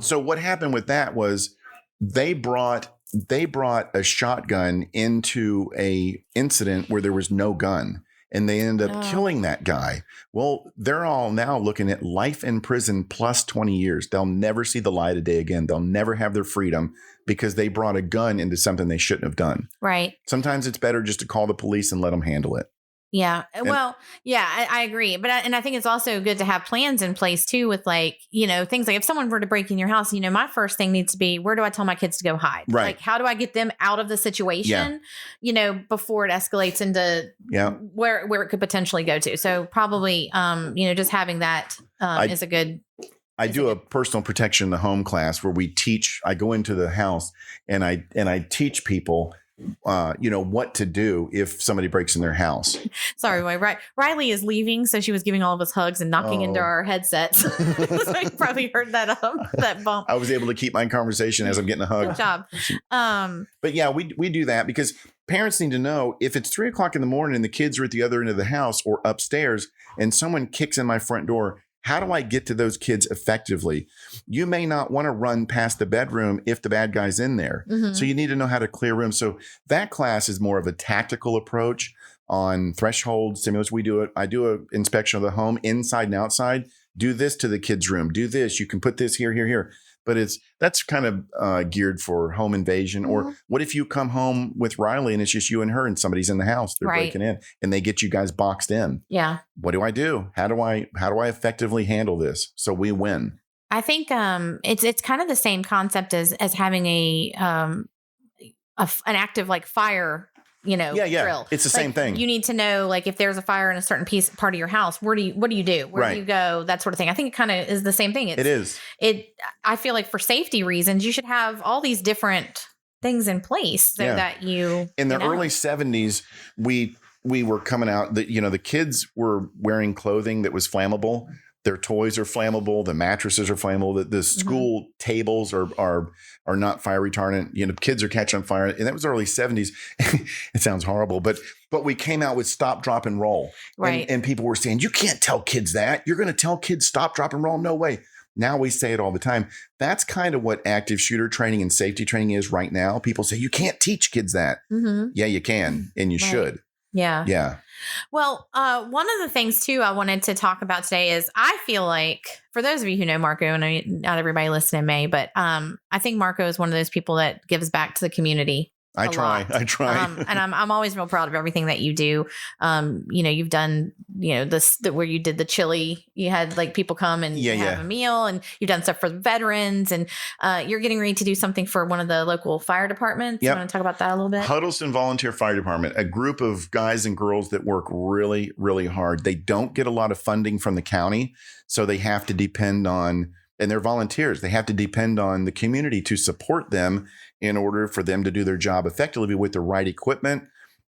So what happened with that was they brought a shotgun into a incident where there was no gun, and they ended up killing that guy. Well, they're all now looking at life in prison plus 20 years. They'll never see the light of day again. They'll never have their freedom because they brought a gun into something they shouldn't have done. Right. Sometimes it's better just to call the police and let them handle it. Yeah. Well, yeah, I agree. But I think it's also good to have plans in place too with things like if someone were to break in your house, my first thing needs to be, where do I tell my kids to go hide? Right. Like, how do I get them out of the situation, before it escalates into where it could potentially go to. So probably, just having that is a good. I do a personal protection in the home class where I go into the house and I teach people what to do if somebody breaks in their house. Sorry, Riley is leaving, so she was giving all of us hugs and knocking into our headsets. So you probably heard that bump. I was able to keep my conversation as I'm getting a hug. Good job. But yeah, we do that because parents need to know if it's 3:00 in the morning and the kids are at the other end of the house or upstairs and someone kicks in my front door, how do I get to those kids effectively? You may not want to run past the bedroom if the bad guy's in there. Mm-hmm. So you need to know how to clear rooms. So that class is more of a tactical approach on threshold stimulus. I do an inspection of the home inside and outside. Do this to the kid's room. Do this. You can put this here, here, here. But that's kind of geared for home invasion. Mm-hmm. Or what if you come home with Riley and it's just you and her and somebody's in the house, they're breaking in and they get you guys boxed in. Yeah. What do I do? How do I effectively handle this so we win? I think it's kind of the same concept as having an active like fire. Drill. It's the same thing. You need to know, like, if there's a fire in a certain part of your house, what do you do? Where do you go? That sort of thing. I think it kind of is the same thing. It is. I feel like for safety reasons, you should have all these different things in place so that you. In the early 70s, we were coming out that, the kids were wearing clothing that was flammable. Their toys are flammable. The mattresses are flammable. The school tables are not fire retardant. Kids are catching on fire. And that was the early 70s. It sounds horrible, but we came out with stop, drop, and roll. Right. And people were saying, you can't tell kids that. You're going to tell kids stop, drop, and roll? No way. Now we say it all the time. That's kind of what active shooter training and safety training is right now. People say, you can't teach kids that. Mm-hmm. Yeah, you can, and you should. Yeah. Yeah. Well, one of the things too I wanted to talk about today is I feel like, for those of you who know Marco, and not everybody listening may, but I think Marco is one of those people that gives back to the community. I try. And I'm always real proud of everything that you do. You've done, where you did the chili, you had like people come and have a meal, and you've done stuff for veterans, and you're getting ready to do something for one of the local fire departments. Yep. You want to talk about that a little bit? Huddleston Volunteer Fire Department, a group of guys and girls that work really, really hard. They don't get a lot of funding from the county, so they have to depend on, and they're volunteers, they have to depend on the community to support them in order for them to do their job effectively with the right equipment,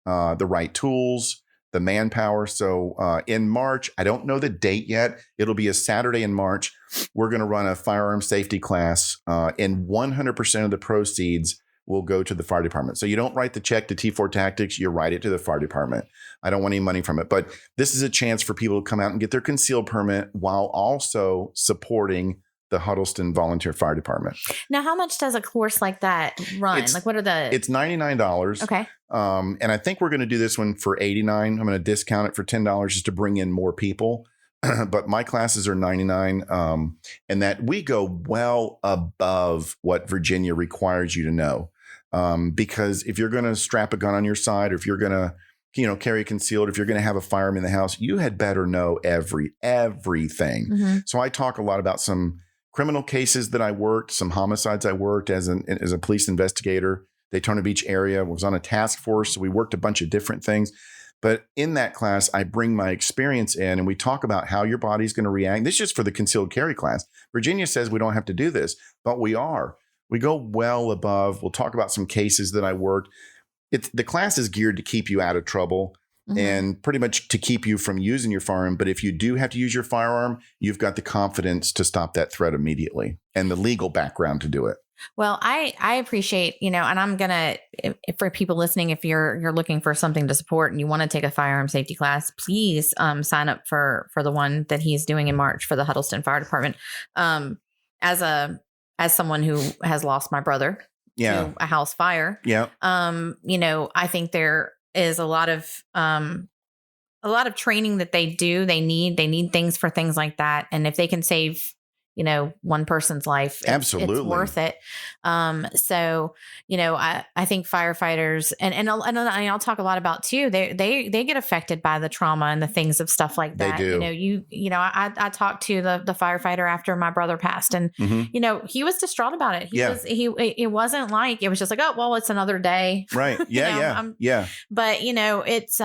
the right tools, the manpower. So in March, I don't know the date yet. It'll be a Saturday in March. We're going to run a firearm safety class, and 100% of the proceeds will go to the fire department. So you don't write the check to T4 Tactics, you write it to the fire department. I don't want any money from it. But this is a chance for people to come out and get their concealed permit while also supporting the Huddleston Volunteer Fire Department. Now, how much does a course like that run? It's $99. Okay. And I think we're going to do this one for $89. I'm going to discount it for $10 just to bring in more people. But my classes are $99, and that we go well above what Virginia requires you to know. Because if you're going to strap a gun on your side, or if you're going to, carry concealed, if you're going to have a firearm in the house, you had better know everything. Mm-hmm. So I talk a lot about some criminal cases that I worked, some homicides I worked as a police investigator, Daytona Beach area, was on a task force. So we worked a bunch of different things. But in that class, I bring my experience in, and we talk about how your body's going to react. This is just for the concealed carry class. Virginia says we don't have to do this, but we are. We go well above. We'll talk about some cases that I worked. The class is geared to keep you out of trouble and pretty much to keep you from using your firearm. But if you do have to use your firearm, you've got the confidence to stop that threat immediately and the legal background to do it. Well, I appreciate, and I'm going to, for people listening, if you're looking for something to support and you want to take a firearm safety class, please sign up for the one that he's doing in March for the Huddleston Fire Department. As someone who has lost my brother to a house fire, I think there is a lot of training that they do. They need things for things like that. And if they can save, one person's life, absolutely, it's worth it. So, I think firefighters and I'll talk a lot about too, they get affected by the trauma and the things of stuff like that. They do. I talked to the firefighter after my brother passed, and, he was distraught about it. It wasn't like, it was just like, oh, well, it's another day. Right. Yeah. But, it's,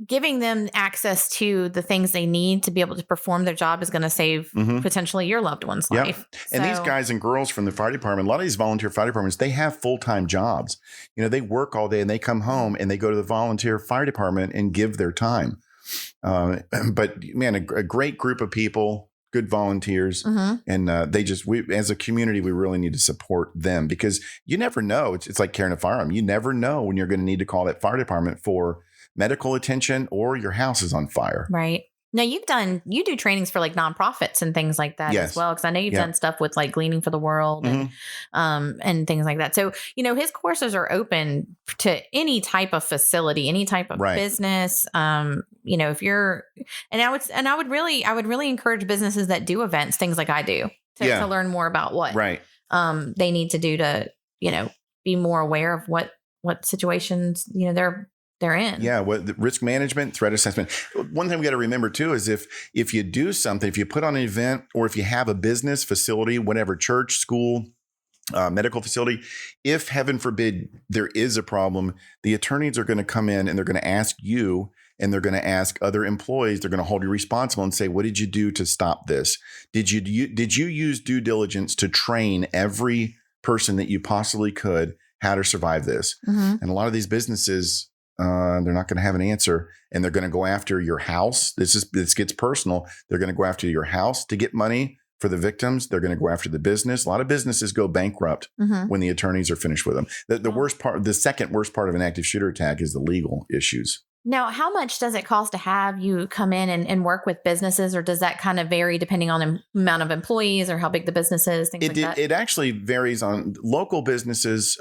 giving them access to the things they need to be able to perform their job is going to save potentially your loved one's life. And these guys and girls from the fire department, a lot of these volunteer fire departments, they have full-time jobs. They work all day and they come home and they go to the volunteer fire department and give their time. But man, a great group of people, good volunteers. And we as a community, we really need to support them, because you never know. It's like carrying a firearm. You never know when you're going to need to call that fire department for medical attention or your house is on fire. Right. Now you do trainings for like nonprofits and things like that as well. Cause I know you've done stuff with like Gleaning for the World and things like that. So, his courses are open to any type of facility, any type of business. If you're, and I would really encourage businesses that do events, things like I do to learn more about what they need to do to, be more aware of what situations, they're in. Yeah. The risk management, threat assessment. One thing we got to remember too, is if you do something, if you put on an event, or if you have a business facility, whatever, church, school, medical facility, if heaven forbid there is a problem, the attorneys are going to come in and they're going to ask you, and they're going to ask other employees, they're going to hold you responsible and say, what did you do to stop this? Did you use due diligence to train every person that you possibly could how to survive this? And a lot of these businesses, they're not going to have an answer, and they're going to go after your house. This gets personal. They're going to go after your house to get money for the victims. They're going to go after the business. A lot of businesses go bankrupt when the attorneys are finished with them. The second worst part of an active shooter attack is the legal issues. Now, how much does it cost to have you come in and work with businesses, or does that kind of vary depending on the amount of employees or how big the business is, things like that? It actually varies on local businesses.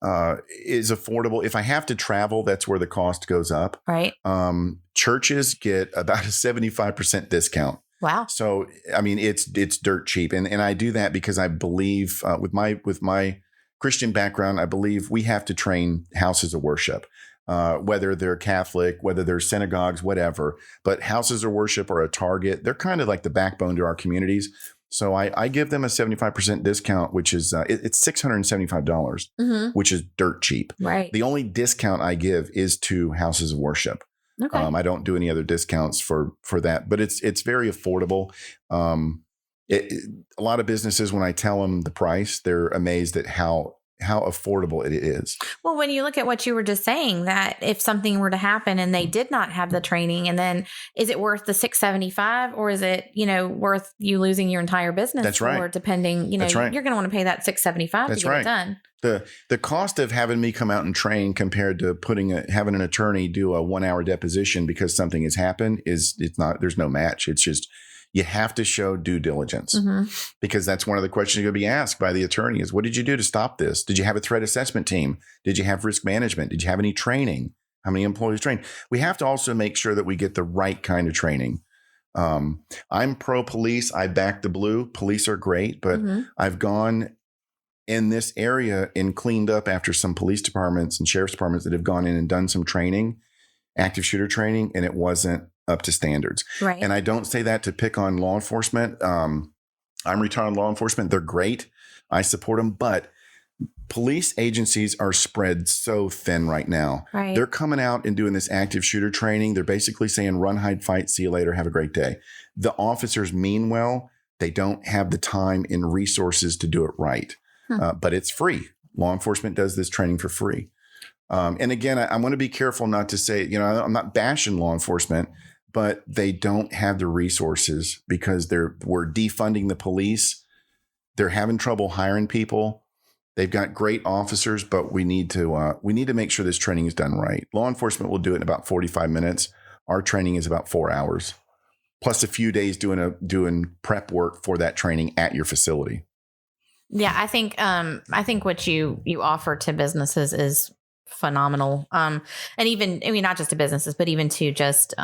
Is affordable. If I have to travel, that's where the cost goes up. Right. Churches get about a 75% discount. Wow. So, I mean, it's dirt cheap. And I do that because I believe with my Christian background, I believe we have to train houses of worship, whether they're Catholic, whether they're synagogues, whatever. But houses of worship are a target. They're kind of like the backbone to our communities. So I give them a 75% discount, which is it's $675, which is dirt cheap. Right. The only discount I give is to houses of worship. Okay. I don't do any other discounts for that, but it's very affordable. A lot of businesses, when I tell them the price, they're amazed at how affordable it is. Well, when you look at what you were just saying, that if something were to happen and they did not have the training, and then is it worth the $675, or is it, worth you losing your entire business? That's right. Or depending, That's right. You're going to want to pay that $675 That's to get right. it done. The cost of having me come out and train compared to having an attorney do a 1-hour deposition because something has happened there's no match. It's just, you have to show due diligence, because that's one of the questions you're going to be asked by the attorney is, what did you do to stop this? Did you have a threat assessment team? Did you have risk management? Did you have any training? How many employees trained? We have to also make sure that we get the right kind of training. I'm pro police. I back the blue. Police are great, but I've gone in this area and cleaned up after some police departments and sheriff's departments that have gone in and done some training, active shooter training, and it wasn't up to standards. Right. And I don't say that to pick on law enforcement. I'm retired law enforcement. They're great. I support them, but police agencies are spread so thin right now. Right. They're coming out and doing this active shooter training. They're basically saying, run, hide, fight, see you later, have a great day. The officers mean well. They don't have the time and resources to do it right. But it's free. Law enforcement does this training for free. And again, I want to be careful not to say, I'm not bashing law enforcement, but they don't have the resources because we're defunding the police. They're having trouble hiring people. They've got great officers, but we need to make sure this training is done right. Law enforcement will do it in about 45 minutes. Our training is about 4 hours, plus a few days doing prep work for that training at your facility. Yeah, I think what you offer to businesses is phenomenal. And even, not just to businesses, but even to just,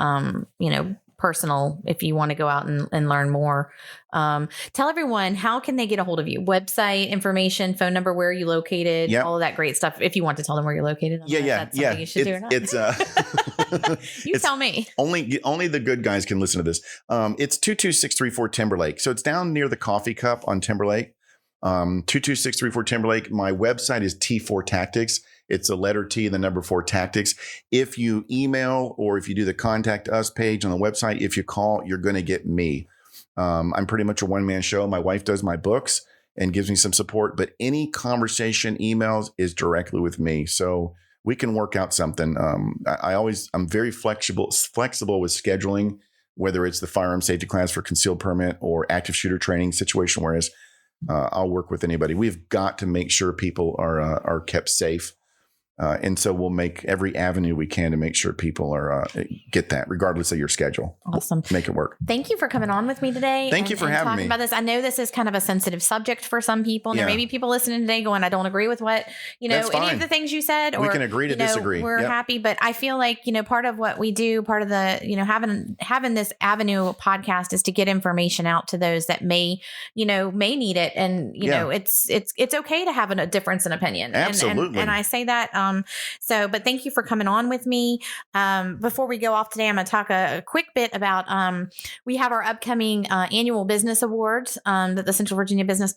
personal, if you want to go out and learn more. Tell everyone, how can they get a hold of you? Website information, phone number, where are you located, all of that great stuff. If you want to tell them where you're located. That's something you should do or not. It's tell me. Only the good guys can listen to this. It's 22634 Timberlake. So it's down near the coffee cup on Timberlake. 22634 Timberlake. My website is T4 Tactics. It's a letter T, the number 4 Tactics. If you email or if you do the contact us page on the website, if you call, you're going to get me. I'm pretty much a one-man show. My wife does my books and gives me some support, but any conversation, emails is directly with me. So we can work out something. I'm very flexible with scheduling, whether it's the firearm safety class for concealed permit or active shooter training situation, whereas I'll work with anybody. We've got to make sure people are kept safe. And so we'll make every avenue we can to make sure people are get that, regardless of your schedule. Awesome. Make it work. Thank you for coming on with me today. Thank you for having talking me about this. I know this is kind of a sensitive subject for some people. And there may be people listening today going, I don't agree with what, That's any fine. of the things you said. Or, we can agree to disagree. We're happy. But I feel like, part of what we do, part of the, having this avenue podcast is to get information out to those that may need it. And, it's okay to have a difference in opinion. Absolutely. And I say that, but thank you for coming on with me. Before we go off today, I'm going to talk a quick bit about, we have our upcoming annual business awards that the Central Virginia Business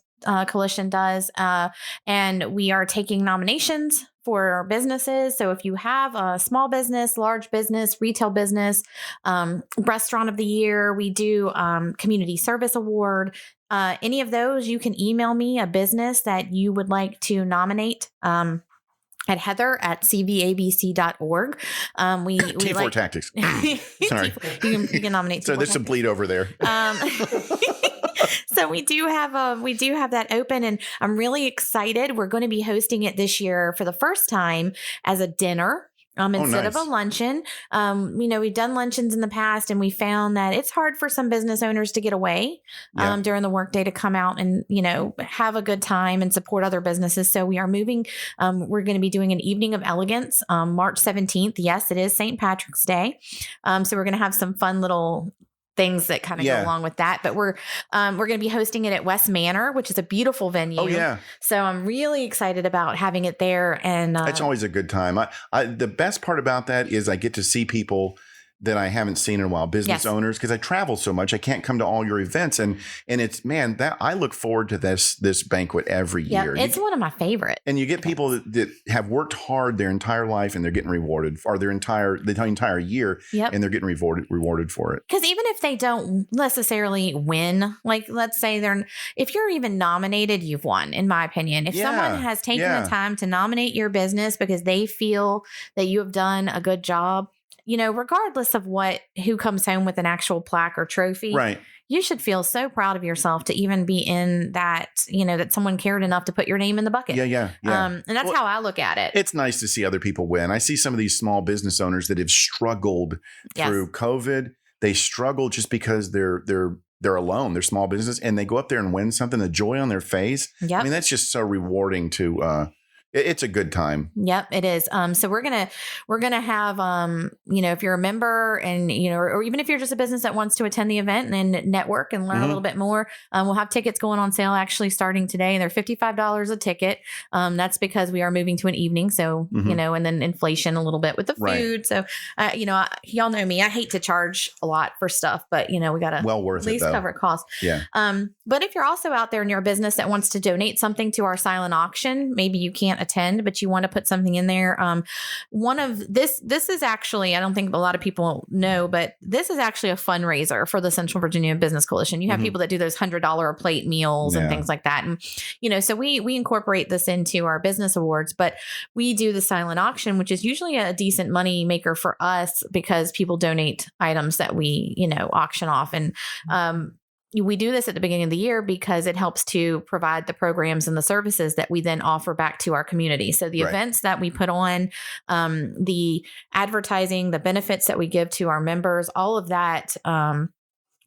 Coalition does. And we are taking nominations for businesses. So if you have a small business, large business, retail business, restaurant of the year, we do community service award. Any of those, you can email me a business that you would like to nominate. At heather@cvabc.org. We T4 Tactics. Sorry. You can nominate. So there's some bleed over there. So we do have that open, and I'm really excited. We're going to be hosting it this year for the first time as a dinner. Instead of a luncheon. We've done luncheons in the past, and we found that it's hard for some business owners to get away during the workday to come out and, have a good time and support other businesses. So we are moving. We're going to be doing an evening of elegance, March 17th. Yes, it is St. Patrick's Day. So we're going to have some fun little things that kind of go along with that. But we're going to be hosting it at West Manor, which is a beautiful venue. Oh yeah. So I'm really excited about having it there. And it's always a good time. The best part about that is I get to see people that I haven't seen in a while, business owners, because I travel so much. I can't come to all your events. And it's, man, that I look forward to this banquet every year. It's one of my favorites. And you get people that have worked hard their entire life and they're getting rewarded, or the entire year, and they're getting rewarded for it. Because even if they don't necessarily win, like let's say if you're even nominated, you've won, in my opinion. If someone has taken the time to nominate your business because they feel that you have done a good job, regardless of who comes home with an actual plaque or trophy, right? You should feel so proud of yourself to even be in that, that someone cared enough to put your name in the bucket. Yeah. And that's how I look at it. It's nice to see other people win. I see some of these small business owners that have struggled through COVID. They struggle just because they're alone. They're small business, and they go up there and win something. The joy on their face. Yep. I mean, that's just so rewarding to. It's a good time. Yep, it is. So we're gonna have if you're a member and or even if you're just a business that wants to attend the event and network and learn a little bit more, we'll have tickets going on sale actually starting today. They're $55 a ticket. That's because we are moving to an evening, so and then inflation a little bit with the food. So y'all know me. I hate to charge a lot for stuff, but we gotta well worth at least it, though. cover costs. Yeah. But if you're also out there and you're a business that wants to donate something to our silent auction, maybe you can't attend, but you want to put something in there. This is actually, I don't think a lot of people know, but this is actually a fundraiser for the Central Virginia Business Coalition. You have people that do those $100 a plate meals and things like that. And, so we incorporate this into our business awards, but we do the silent auction, which is usually a decent money maker for us because people donate items that we, auction off. And, we do this at the beginning of the year because it helps to provide the programs and the services that we then offer back to our community. So the events that we put on, the advertising, the benefits that we give to our members, all of that,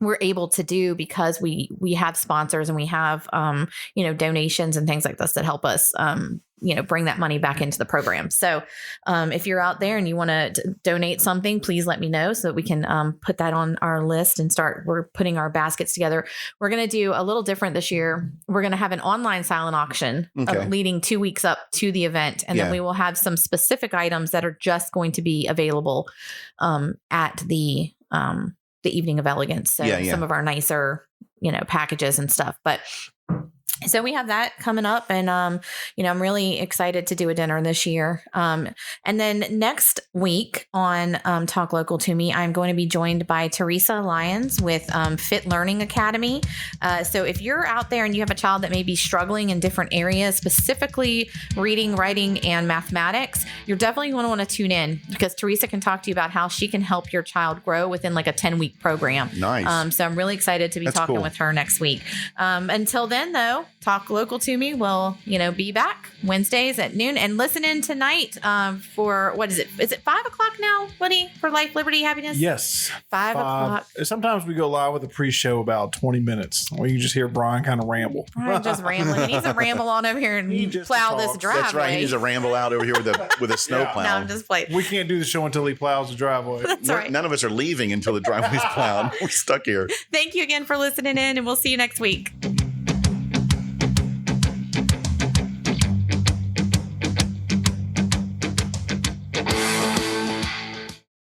we're able to do because we have sponsors and we have, donations and things like this that help us, bring that money back into the program. So if you're out there and you want to donate something, please let me know so that we can put that on our list and we're putting our baskets together. We're going to do a little different this year. We're going to have an online silent auction leading 2 weeks up to the event. And then we will have some specific items that are just going to be available at the Evening of Elegance. So some of our nicer, packages and stuff. But so we have that coming up and, I'm really excited to do a dinner this year. And then next week on Talk Local to Me, I'm going to be joined by Teresa Lyons with Fit Learning Academy. So if you're out there and you have a child that may be struggling in different areas, specifically reading, writing, and mathematics, you're definitely going to want to tune in because Teresa can talk to you about how she can help your child grow within like a 10-week program. Nice. So I'm really excited to be talking with her next week. Until then, though, Talk Local to Me will, be back Wednesdays at noon and listen in tonight for, what is it? Is it 5 o'clock now, Woody, for Life, Liberty, Happiness? Yes. 5 o'clock. Sometimes we go live with a pre-show about 20 minutes where you just hear Brian kind of ramble. Brian just rambling. He needs to ramble on over here and plow this driveway. That's right. He needs to ramble out over here with a snow plow. No, I'm just playing. We can't do the show until he plows the driveway. That's right. None of us are leaving until the driveway's plowed. We're stuck here. Thank you again for listening in, and we'll see you next week.